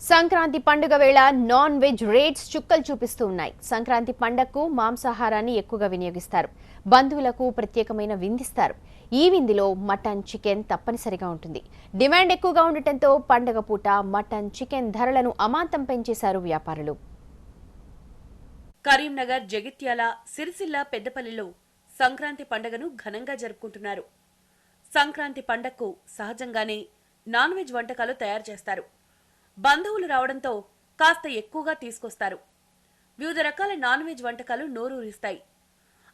సంక్రాంతి పండుగ వేళ non veg rates చుక్కలు చూపిస్తూ ఉన్నాయి. సంక్రాంతి పండగకు మాంసాహారాన్ని ఎక్కువగా వినియోగిస్తారు. బంధువులకు ప్రత్యేకమైన విందిస్తారు. ఈ విందులో మటన్, చికెన్ తప్పనిసరిగా ఉంటుంది. డిమాండ్ ఎక్కువగా ఉండటంతో పండగ పూట మటన్, చికెన్ ధరలను అమాంతం పెంచేశారు వ్యాపారులు. కరీంనగర్, జగిత్యాల, సిరిసిల్ల, పెద్దపల్లిలో సంక్రాంతి పండుగను ఘనంగా జరుపుకుంటున్నారు. సంక్రాంతి పండగకు సహజంగానే నాన్ వెజ్ వంటకాలు తయారు చేస్తారు. బంధువులు రావడంతో కాస్త ఎక్కువగా తీసుకొస్తారు. వివిధ రకాల నాన్ వెజ్ వంటకాలు నోరూరిస్తాయి.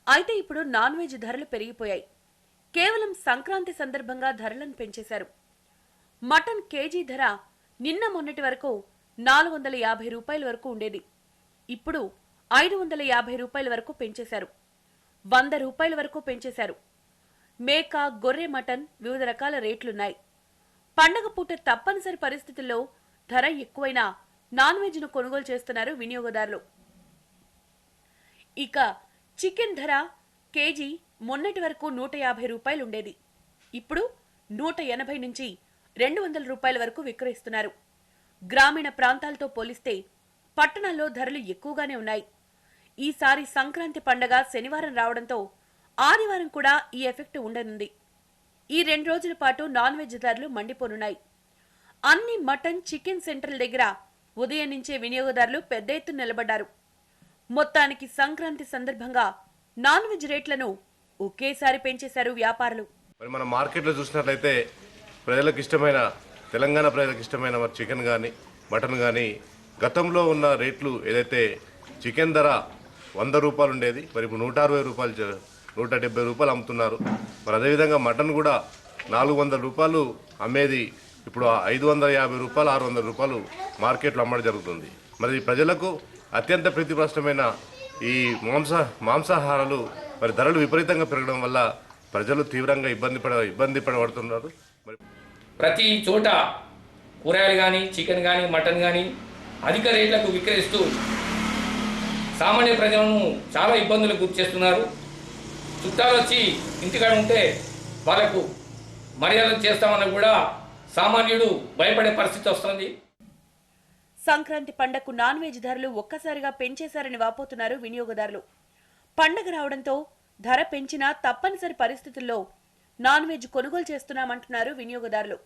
అయితే ఇప్పుడు నాన్ వెజ్ ధరలు పెరిగిపోయాయి. కేవలం సంక్రాంతి సందర్భంగా ధరలను పెంచేశారు. మటన్ కేజీ ధర నిన్న మొన్నటి వరకు 450 రూపాయల వరకు ఉండేది. ఇప్పుడు 550 రూపాయల వరకు పెంచేశారు. 100 రూపాయల వరకు పెంచేశారు. మేక, గొర్రె మటన్ వివిధ రకాల రేట్లున్నాయి. పండగ పూట తప్పనిసరి పరిస్థితుల్లో ధర ఎక్కువైనా నాన్ వెజ్ ను కొనుగోలు చేస్తున్నారు వినియోగదారులు. ఇక చికెన్ ధర కేజీ మొన్నటి వరకు 150 రూపాయలు ఉండేది. ఇప్పుడు 180 నుంచి 200 రూపాయల వరకు విక్రయిస్తున్నారు. గ్రామీణ ప్రాంతాలతో పోలిస్తే పట్టణాల్లో ధరలు ఎక్కువగానే ఉన్నాయి. ఈసారి సంక్రాంతి పండగ శనివారం రావడంతో ఆదివారం కూడా ఈ ఎఫెక్ట్ ఉండనుంది. ఈ 2 రోజుల పాటు నాన్ వెజ్ ధరలు మండిపోనున్నాయి. అన్ని మటన్, చికెన్ సెంటర్ల దగ్గర ఉదయం నుంచే వినియోగదారులు పెద్ద ఎత్తున నిలబడ్డారు. మొత్తానికి సంక్రాంతి సందర్భంగా నాన్ వెజ్ రేట్లను ఒకేసారి పెంచేశారు వ్యాపారులు. మరి మన మార్కెట్లో చూసినట్లయితే తెలంగాణ ప్రజలకు ఇష్టమైన మరి చికెన్ కానీ మటన్ కానీ గతంలో ఉన్న రేట్లు ఏదైతే చికెన్ ధర 100 రూపాయలు ఉండేది, మరి ఇప్పుడు 160 రూపాయలు 170 రూపాయలు అమ్ముతున్నారు. మరి అదేవిధంగా మటన్ కూడా 400 రూపాయలు అమ్మేది ఇప్పుడు 550 రూపాయలు 600 రూపాయలు మార్కెట్లో అమ్మడం జరుగుతుంది. మరి ప్రజలకు అత్యంత ప్రీతిపాత్రమైన ఈ మాంసాహారాలు మరి ధరలు విపరీతంగా పెరగడం వల్ల ప్రజలు తీవ్రంగా ఇబ్బంది పడుతున్నారు. మరి ప్రతి చోట కూరగాయలు కానీ, చికెన్ కానీ, మటన్ కానీ అధిక రేట్లకు విక్రయిస్తూ సామాన్య ప్రజలను చాలా ఇబ్బందులకు గురి చేస్తున్నారు. చుట్టాలు వచ్చి ఇంటికాడ ఉంటే వాళ్ళకు మర్యాద చేస్తామని కూడా సామాన్యుడు భయపడే పరిస్థితి వస్తుంది. సంక్రాంతి పండగకు నాన్ వెజ్ ధరలు ఒక్కసారిగా పెంచేశారని వాపోతున్నారు వినియోగదారులు. పండగ రావడంతో ధర పెంచినా తప్పనిసరి పరిస్థితుల్లో నాన్ వెజ్ కొనుగోలు చేస్తున్నామంటున్నారు వినియోగదారులు.